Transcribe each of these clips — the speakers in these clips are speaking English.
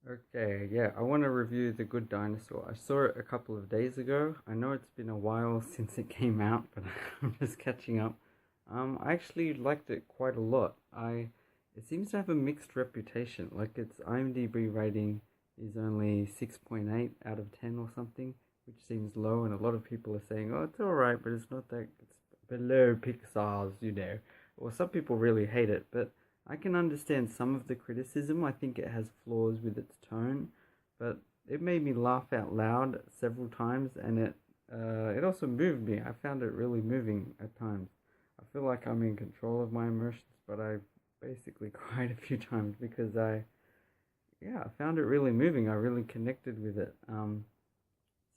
Okay, yeah, I want to review The Good Dinosaur. I saw it a couple of days ago. I know it's been a while since it came out, but I'm just catching up. I actually liked it quite a lot. It seems to have a mixed reputation. Like its IMDb rating is only 6.8 out of 10 or something, which seems low, and a lot of people are saying, "Oh, it's all right, but it's not that it's below Pixar's." Or some people really hate it, but I can understand some of the criticism. I think it has flaws with its tone, but it made me laugh out loud several times, and it also moved me. I found it really moving at times. I feel like I'm in control of my emotions, but I basically cried a few times because I found it really moving. I really connected with it.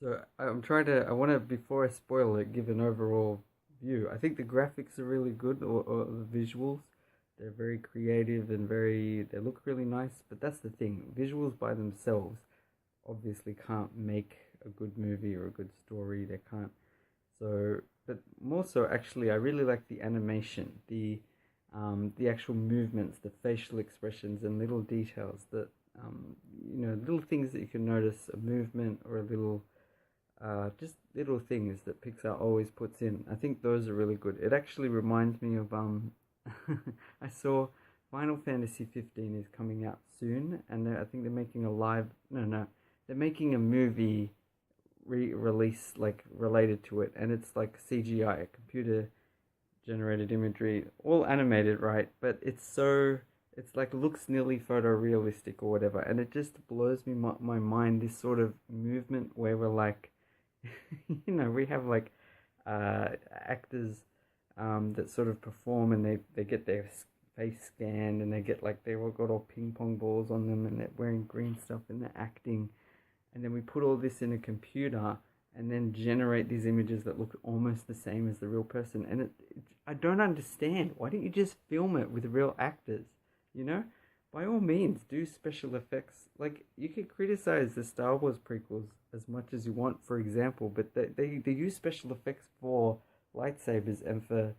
So I want to, before I spoil it, give an overall view. I think the graphics are really good, or the visuals. They're very creative and they look really nice, but that's the thing. Visuals by themselves obviously can't make a good movie or a good story. They can't. So, but more so, actually, I really like the animation, the actual movements, the facial expressions, and little details that, little things that you can notice, a movement or a little just little things that Pixar always puts in. I think those are really good. It actually reminds me of I saw Final Fantasy 15 is coming out soon, and I think they're making a live no, they're making a movie release like related to it, and it's like CGI, computer generated imagery, all animated, right? But it's like looks nearly photorealistic or whatever, and it just blows me my mind, this sort of movement where we're like we have like actors that sort of perform, and they get their face scanned, and they get like they all got all ping pong balls on them, and they're wearing green stuff, and they're acting, and then we put all this in a computer and then generate these images that look almost the same as the real person. And I don't understand. Why don't you just film it with real actors? You know, by all means, do special effects. Like, you could criticize the Star Wars prequels as much as you want, for example, but they use special effects for lightsabers and for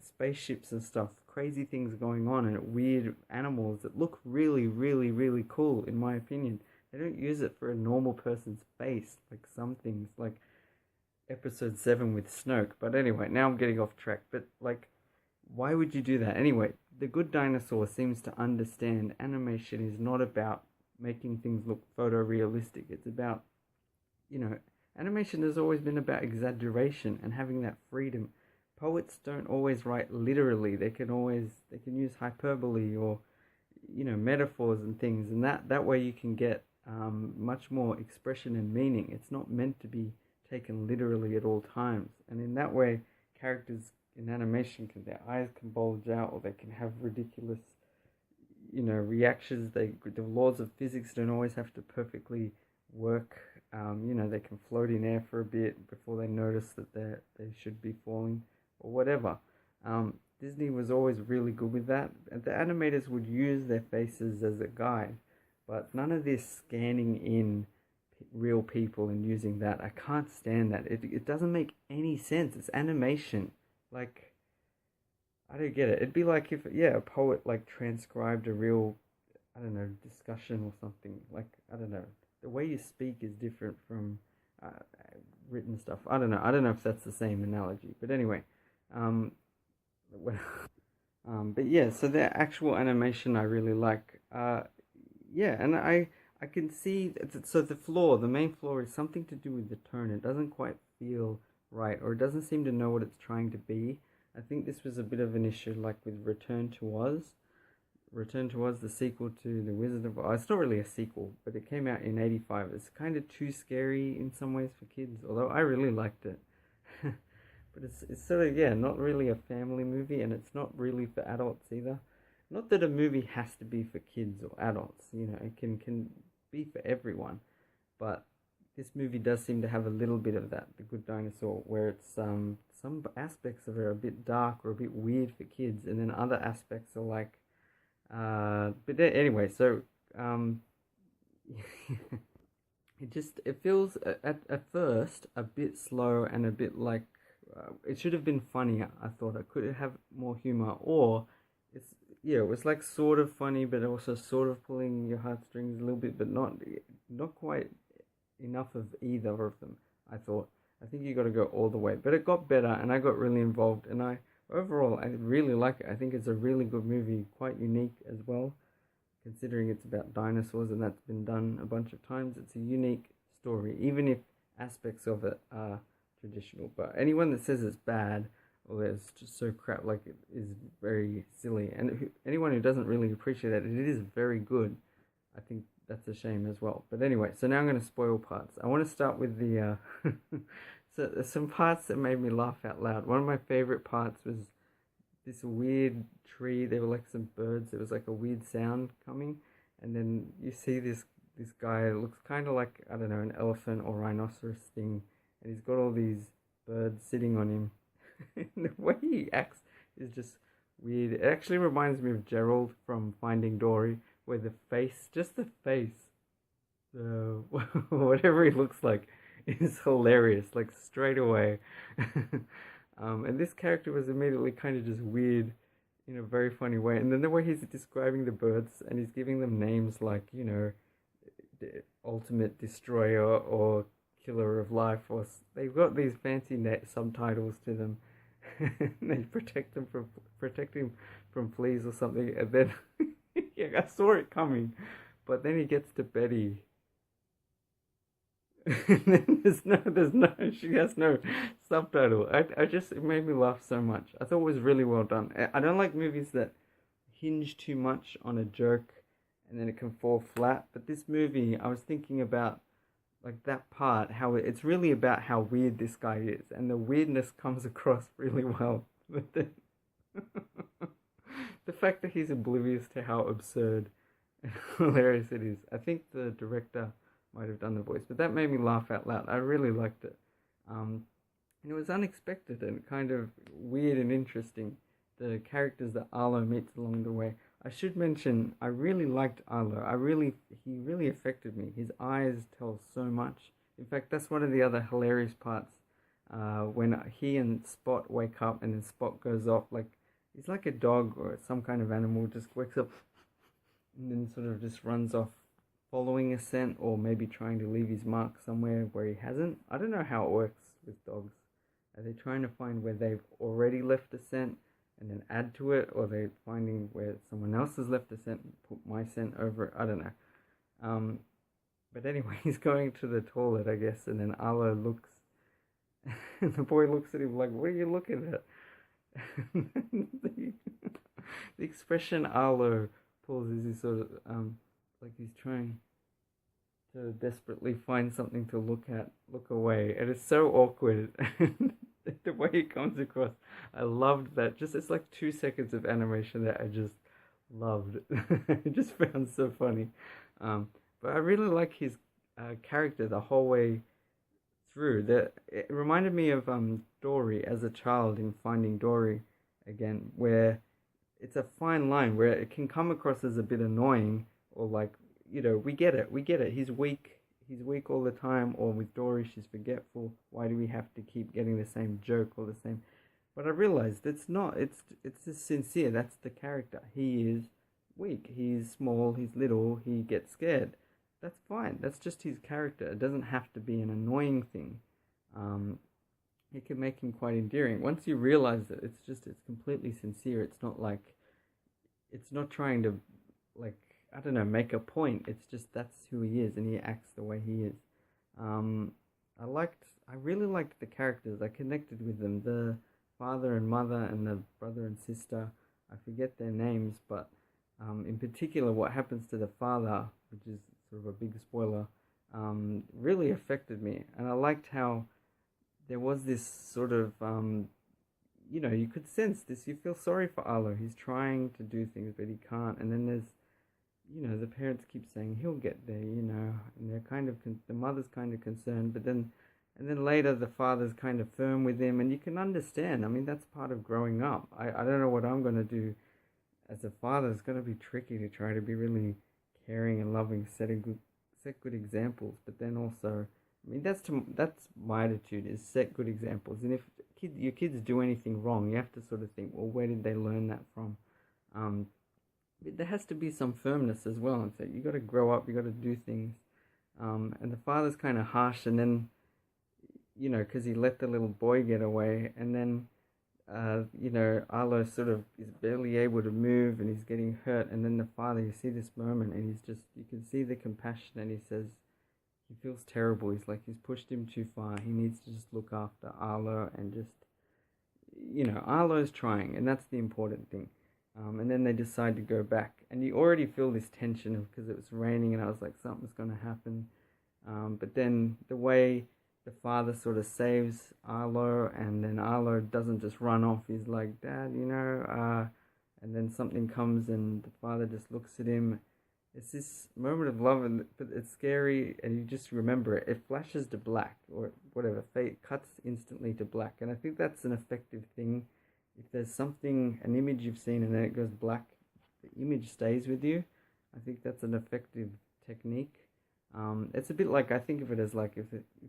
spaceships and stuff, crazy things going on, and weird animals that look really, really, really cool, in my opinion. They don't use it for a normal person's face, like some things, like episode 7 with Snoke. But anyway, now I'm getting off track. But like, why would you do that? Anyway, The Good Dinosaur seems to understand animation is not about making things look photorealistic. It's about, animation has always been about exaggeration and having that freedom. Poets don't always write literally. They can use hyperbole or metaphors and things, and that way you can get much more expression and meaning. It's not meant to be taken literally at all times, and in that way, characters in animation their eyes can bulge out, or they can have ridiculous reactions. The laws of physics don't always have to perfectly work. They can float in air for a bit before they notice that they should be falling or whatever. Disney was always really good with that. The animators would use their faces as a guide, but none of this scanning in real people and using that. I can't stand that. It doesn't make any sense. It's animation. Like, I don't get it. It'd be like if, a poet like transcribed a real, I don't know, discussion or something. Like, I don't know. The way you speak is different from written stuff. I don't know. I don't know if that's the same analogy. But anyway, well, but yeah, so the actual animation I really like. And I can see, so the main flaw is something to do with the tone. It doesn't quite feel right, or it doesn't seem to know what it's trying to be. I think this was a bit of an issue, like with Return to Oz. Return to Oz, the sequel to The Wizard of Oz. It's not really a sequel, but it came out in '85. It's kind of too scary in some ways for kids, although I really liked it. But it's sort of, not really a family movie, and it's not really for adults either. Not that a movie has to be for kids or adults, it can be for everyone. But this movie does seem to have a little bit of that, The Good Dinosaur, where it's some aspects of it are a bit dark or a bit weird for kids, and then other aspects are like, anyway, so it feels at first a bit slow and a bit like it should have been funnier. I thought it could have more humor, or yeah, it was like sort of funny, but also sort of pulling your heartstrings a little bit, but not quite enough of either of them. I thought. I think you got to go all the way, but it got better, and I got really involved, and I overall I really like it. I think it's a really good movie, quite unique as well, considering it's about dinosaurs and that's been done a bunch of times. It's a unique story, even if aspects of it are traditional. But anyone that says it's bad or it's just so crap, like it is very silly. And anyone who doesn't really appreciate that, it is very good. I think that's a shame as well. But anyway, so now I'm going to spoil parts. I want to start with the so there's some parts that made me laugh out loud. One of my favorite parts was this weird tree. There were like some birds. There was like a weird sound coming, and then you see this guy. It looks kind of like, I don't know, an elephant or rhinoceros thing, and he's got all these birds sitting on him. And the way he acts is just weird. It actually reminds me of Gerald from Finding Dory, where the face, just the face, the whatever he looks like, is hilarious. Like straight away. And this character was immediately kind of just weird in a very funny way. And then the way he's describing the birds and he's giving them names like, you know, the ultimate destroyer or killer of life, or they've got these fancy subtitles to them. And they protect him from fleas or something. And then yeah, I saw it coming, but then he gets to Betty. And then she has no subtitle. I just, it made me laugh so much. I thought it was really well done. I don't like movies that hinge too much on a joke and then it can fall flat. But this movie, I was thinking about like that part, how it's really about how weird this guy is, and the weirdness comes across really well. But then the fact that he's oblivious to how absurd and hilarious it is. I think the director might have done the voice, but that made me laugh out loud. I really liked it. And it was unexpected and kind of weird and interesting. The characters that Arlo meets along the way. I should mention, I really liked Arlo. He really affected me. His eyes tell so much. In fact, that's one of the other hilarious parts. When he and Spot wake up and then Spot goes off, like, he's like a dog or some kind of animal, just wakes up and then sort of just runs off, following a scent or maybe trying to leave his mark somewhere where he hasn't. I don't know how it works with dogs. Are they trying to find where they've already left a scent and then add to it, or are they finding where someone else has left a scent and put my scent over it? I don't know. But anyway, he's going to the toilet, I guess, and then Arlo looks, and the boy looks at him like, what are you looking at? the expression Arlo pulls is he sort of, like he's trying to desperately find something to look at, look away. And it's so awkward. The way it comes across, I loved that. Just, it's like 2 seconds of animation that I just loved. I just found so funny. But I really like his character the whole way through. It reminded me of Dory as a child in Finding Dory again, where it's a fine line where it can come across as a bit annoying, or like, you know, we get it. He's weak all the time. Or with Dory, she's forgetful. Why do we have to keep getting the same joke or the same? But I realized it's not. It's just sincere. That's the character. He is weak. He's small. He's little. He gets scared. That's fine. That's just his character. It doesn't have to be an annoying thing. It can make him quite endearing. Once you realize that it's completely sincere. It's not like, it's not trying to, like, I don't know, make a point. It's just that's who he is, and he acts the way he is. I really liked the characters. I connected with them. The father and mother and the brother and sister. I forget their names, but in particular, what happens to the father, which is sort of a big spoiler, really affected me. And I liked how there was this sort of, you know, you could sense this. You feel sorry for Arlo. He's trying to do things, but he can't. And then there's, you know, the parents keep saying he'll get there, you know, and they're kind of, the mother's kind of concerned, but then, and then later the father's kind of firm with him, and you can understand. I mean, that's part of growing up. I don't know what I'm going to do as a father. It's going to be tricky to try to be really caring and loving, set good examples, but then also, I mean, that's my attitude, is set good examples. And if your kids do anything wrong, you have to sort of think, well, where did they learn that from? there has to be some firmness as well. And so you got to grow up, you got to do things. And the father's kind of harsh, and then, because he let the little boy get away, and then, Arlo sort of is barely able to move, and he's getting hurt, and then the father, you see this moment, and you can see the compassion, and he says, he feels terrible. He's like, he's pushed him too far. He needs to just look after Arlo, and just, Arlo's trying, and that's the important thing. And then they decide to go back, and you already feel this tension because it was raining, and I was like, something's going to happen. But then the way the father sort of saves Arlo, and then Arlo doesn't just run off. He's like, Dad, and then something comes, and the father just looks at him. It's this moment of love, but it's scary, and you just remember it. It flashes to black, or whatever, fate cuts instantly to black, and I think that's an effective thing. If there's an image you've seen, and then it goes black, the image stays with you. I think that's an effective technique. It's a bit like, I think of it as like, if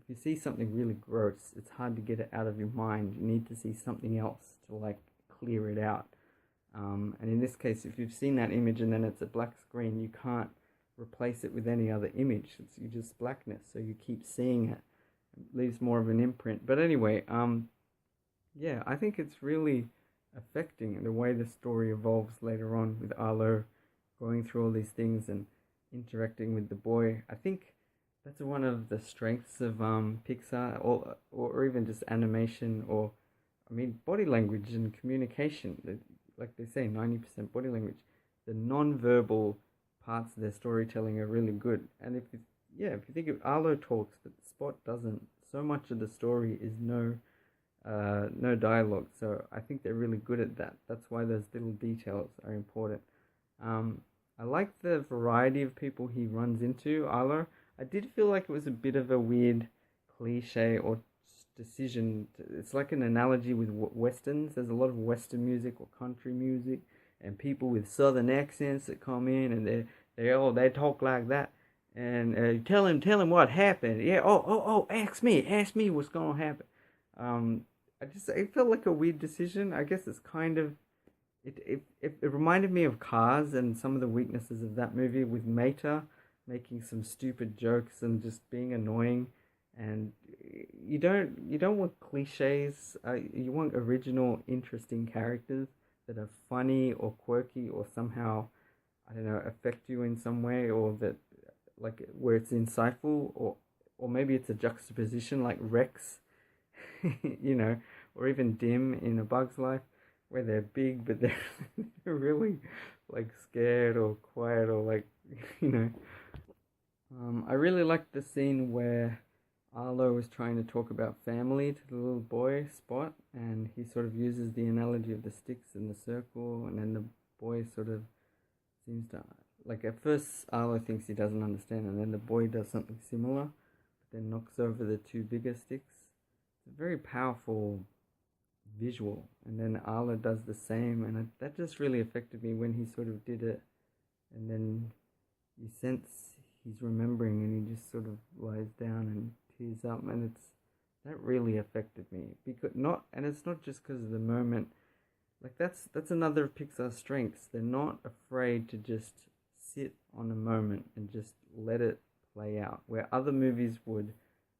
you see something really gross, it's hard to get it out of your mind. You need to see something else to like clear it out. And in this case, if you've seen that image and then it's a black screen, you can't replace it with any other image. It's just blackness, so you keep seeing it. It leaves more of an imprint. But anyway, yeah, I think it's really affecting the way the story evolves later on, with Arlo going through all these things and interacting with the boy. I think that's one of the strengths of Pixar, or even just animation, or body language and communication. Like they say, 90% body language. The non-verbal parts of their storytelling are really good. And if you think of Arlo talks, but Spot doesn't. So much of the story is no dialogue. So I think they're really good at that. That's why those little details are important. I like the variety of people he runs into, Arlo. I did feel like it was a bit of a weird cliche or decision. It's like an analogy with westerns. There's a lot of western music or country music, and people with southern accents that come in, and they talk like that. And tell him what happened. Yeah, ask me what's gonna happen. It felt like a weird decision. I guess it's kind of, it reminded me of Cars and some of the weaknesses of that movie, with Mater making some stupid jokes and just being annoying. And you don't want cliches. You want original, interesting characters that are funny or quirky, or somehow, I don't know, affect you in some way, or that, like, where it's insightful, or maybe it's a juxtaposition like Rex, or even Dim in A Bug's Life, where they're big but they're really like scared or quiet, or like, I really liked the scene where Arlo was trying to talk about family to the little boy, Spot, and he sort of uses the analogy of the sticks in the circle, and then the boy sort of seems to, like, at first Arlo thinks he doesn't understand, and then the boy does something similar, but then knocks over the two bigger sticks. It's a very powerful visual, and then Arlo does the same, and that just really affected me when he sort of did it, and then you sense he's remembering, and he just sort of lies down and tears up, and that really affected me, and it's not just because of the moment. Like, that's another of Pixar's strengths. They're not afraid to just sit on a moment and just let it play out, where other movies would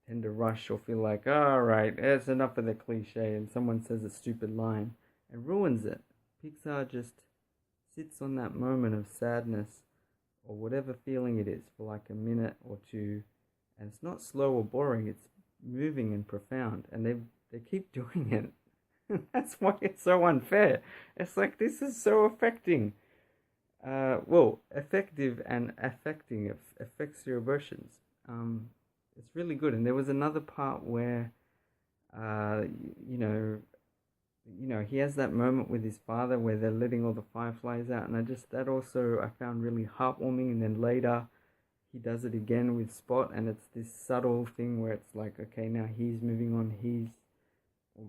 tend to rush or feel like, all right, it's enough of the cliche, and someone says a stupid line and ruins it. Pixar just sits on that moment of sadness or whatever feeling it is for like a minute or two, and it's not slow or boring, it's moving and profound, and they keep doing it. That's why it's so unfair. It's like, this is so affecting. Effective and affecting. It affects your emotions. It's really good. And there was another part where, he has that moment with his father where they're letting all the fireflies out, and I found really heartwarming. And then later, he does it again with Spot, and it's this subtle thing where it's like, okay, now he's moving on. He's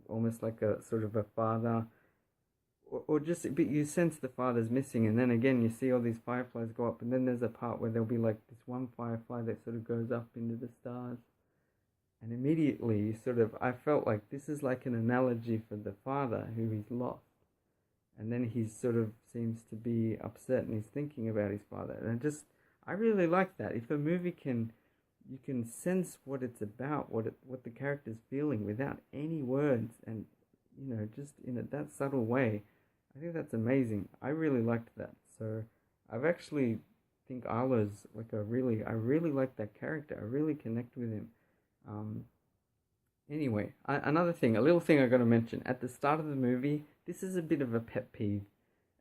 almost like a sort of a father, but you sense the father's missing, and then again you see all these fireflies go up, and then there's a part where there'll be like this one firefly that sort of goes up into the stars, and immediately I felt like this is like an analogy for the father who he's lost, and then he sort of seems to be upset and he's thinking about his father. And I really like that. If a movie you can sense what it's about, what the character's feeling without any words, and just in that subtle way. I think that's amazing. I really liked that. So I've actually think Arlo's like I really like that character. I really connect with him. Um, Anyway, another thing, a little thing I got to mention at the start of the movie. This is a bit of a pet peeve.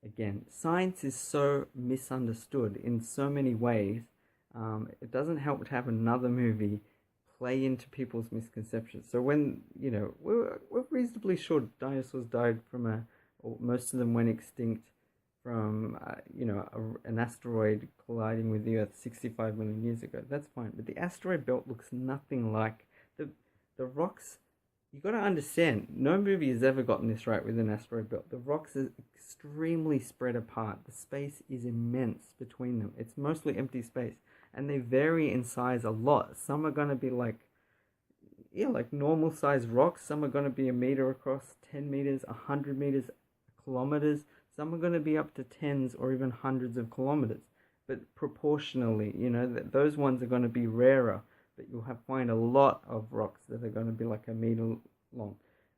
Again, science is so misunderstood in so many ways. It doesn't help to have another movie play into people's misconceptions. So when we're reasonably sure dinosaurs died or most of them went extinct from an asteroid colliding with the Earth 65 million years ago. That's fine, but the asteroid belt looks nothing like the rocks. You got to understand, no movie has ever gotten this right with an asteroid belt. The rocks are extremely spread apart. The space is immense between them. It's mostly empty space, and they vary in size a lot. Some are going to be like normal size rocks. Some are going to be a meter across, 10 meters, 100 meters, kilometers. Some are going to be up to tens or even hundreds of kilometers. But proportionally, those ones are going to be rarer. But you'll find a lot of rocks that are going to be like a meter long.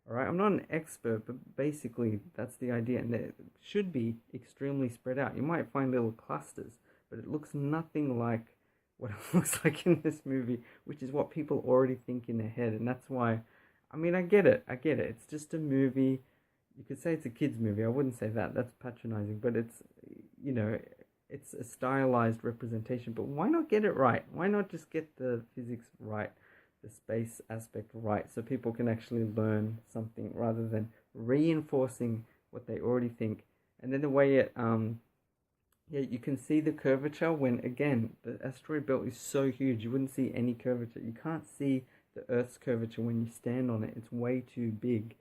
All right, I'm not an expert, but basically that's the idea, and it should be extremely spread out. You might find little clusters, but it looks nothing like what it looks like in this movie, which is what people already think in their head, and that's why. I mean, I get it. It's just a movie. You could say it's a kids' movie. I wouldn't say that. That's patronizing, but it's it's a stylized representation, but why not get it right? Why not just get the physics right, the space aspect right, so people can actually learn something rather than reinforcing what they already think. And then the way you can see the curvature when, again, the asteroid belt is so huge, you wouldn't see any curvature. You can't see the Earth's curvature when you stand on it. It's way too big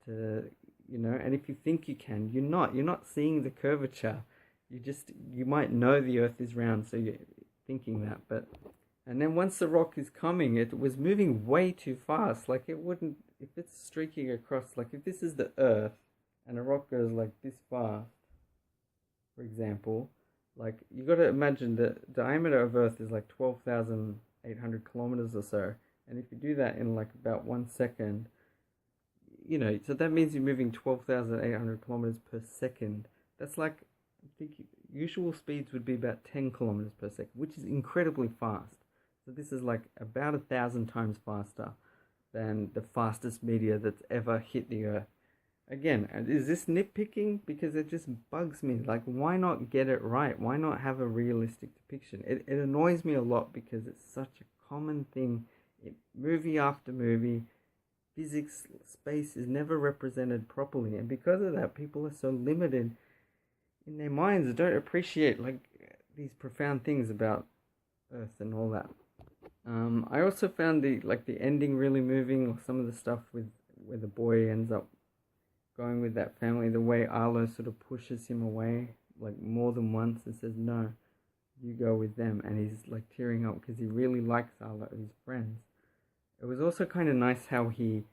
to, and if you think you can, you're not seeing the curvature. You might know the Earth is round, so you're thinking that, and then once the rock is coming, it was moving way too fast. Like it wouldn't, if it's streaking across, like if this is the Earth and a rock goes like this fast, for example, like you got to imagine the diameter of Earth is like 12,800 kilometers or so, and if you do that in like about 1 second, so that means you're moving 12,800 kilometers per second. That's like, I think usual speeds would be about 10 kilometers per second, which is incredibly fast. So this is like about 1,000 times faster than the fastest meteor that's ever hit the Earth. Again, is this nitpicking? Because it just bugs me. Like, why not get it right? Why not have a realistic depiction? It annoys me a lot because it's such a common thing in movie after movie. Physics, space is never represented properly, and because of that, people are so limited in their minds, don't appreciate like these profound things about Earth and all that. I also found the ending really moving, or some of the stuff with where the boy ends up going with that family. The way Arlo sort of pushes him away like more than once and says, "No, you go with them," and he's like tearing up because he really likes Arlo, his friends. It was also kind of nice how he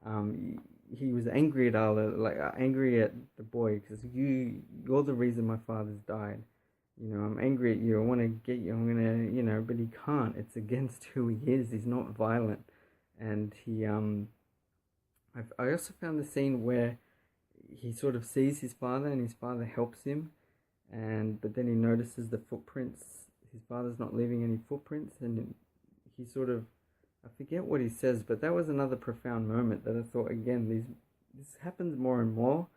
was angry at Arlo, like angry at the boy, because you're the reason my father's died. I'm angry at you. I want to get you. I'm gonna, but he can't. It's against who he is. He's not violent, and he I also found the scene where he sort of sees his father, and his father helps him, but then he notices the footprints. His father's not leaving any footprints, and he sort of, I forget what he says, but that was another profound moment that I thought, again, this happens more and more,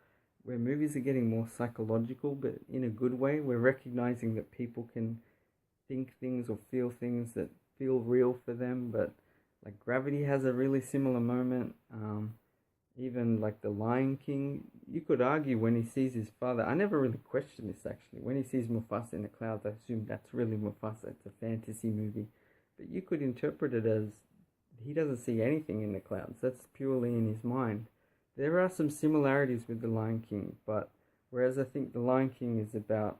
where movies are getting more psychological, but in a good way. We're recognizing that people can think things or feel things that feel real for them, but like Gravity has a really similar moment. Even like The Lion King, you could argue when he sees his father, I never really questioned this actually, when he sees Mufasa in the clouds, I assume that's really Mufasa. It's a fantasy movie, but you could interpret it as he doesn't see anything in the clouds. That's purely in his mind. There are some similarities with The Lion King, but whereas I think The Lion King is about,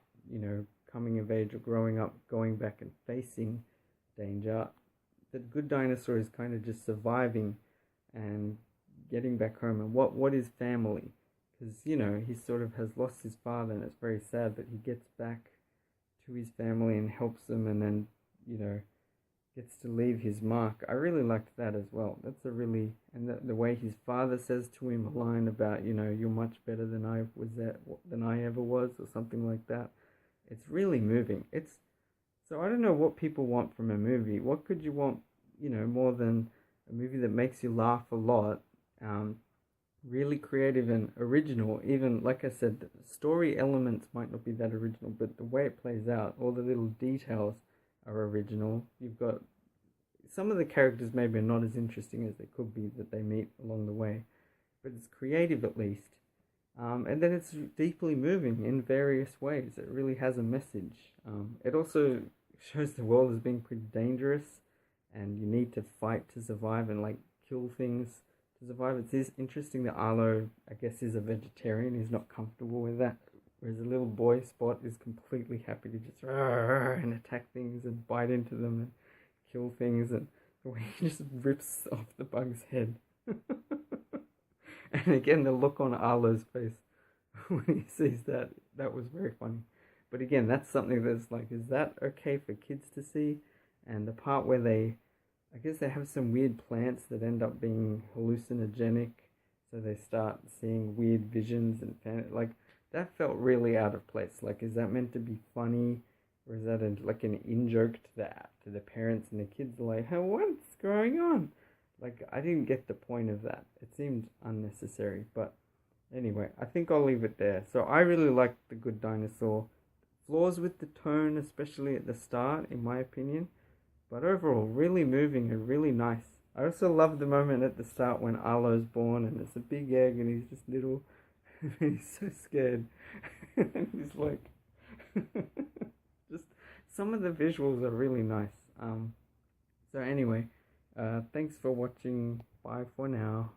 coming of age or growing up, going back and facing danger, The Good Dinosaur is kind of just surviving and getting back home. And what is family? because he sort of has lost his father, and it's very sad. But he gets back to his family and helps them, and then you know gets to leave his mark. I really liked that as well. That's a really, and the way his father says to him a line about you're much better than I ever was, or something like that. It's really moving. So I don't know what people want from a movie. What could you want, more than a movie that makes you laugh a lot, really creative and original. Even, like I said, the story elements might not be that original, but the way it plays out, all the little details are original. You've got some of the characters maybe are not as interesting as they could be that they meet along the way, but it's creative at least. And then it's deeply moving in various ways. It really has a message. It also shows the world as being pretty dangerous, and you need to fight to survive and like kill things to survive. It's interesting that Arlo, I guess, is a vegetarian. He's not comfortable with that, whereas the little boy Spot is completely happy to just and attack things and bite into them and kill things, and the way he just rips off the bug's head. And again, the look on Arlo's face when he sees that was very funny. But again, that's something that's like, is that okay for kids to see? And the part where I guess they have some weird plants that end up being hallucinogenic, so they start seeing weird visions and like, that felt really out of place. Like, is that meant to be funny, or is that like an in-joke to the parents, and the kids are like, hey, what's going on? Like, I didn't get the point of that. It seemed unnecessary, but anyway, I think I'll leave it there. So I really liked The Good Dinosaur. Flaws with the tone, especially at the start, in my opinion, but overall, really moving and really nice. I also love the moment at the start when Arlo's born, and it's a big egg, and he's just little, and he's so scared, and he's like, just some of the visuals are really nice. So anyway, thanks for watching. Bye for now.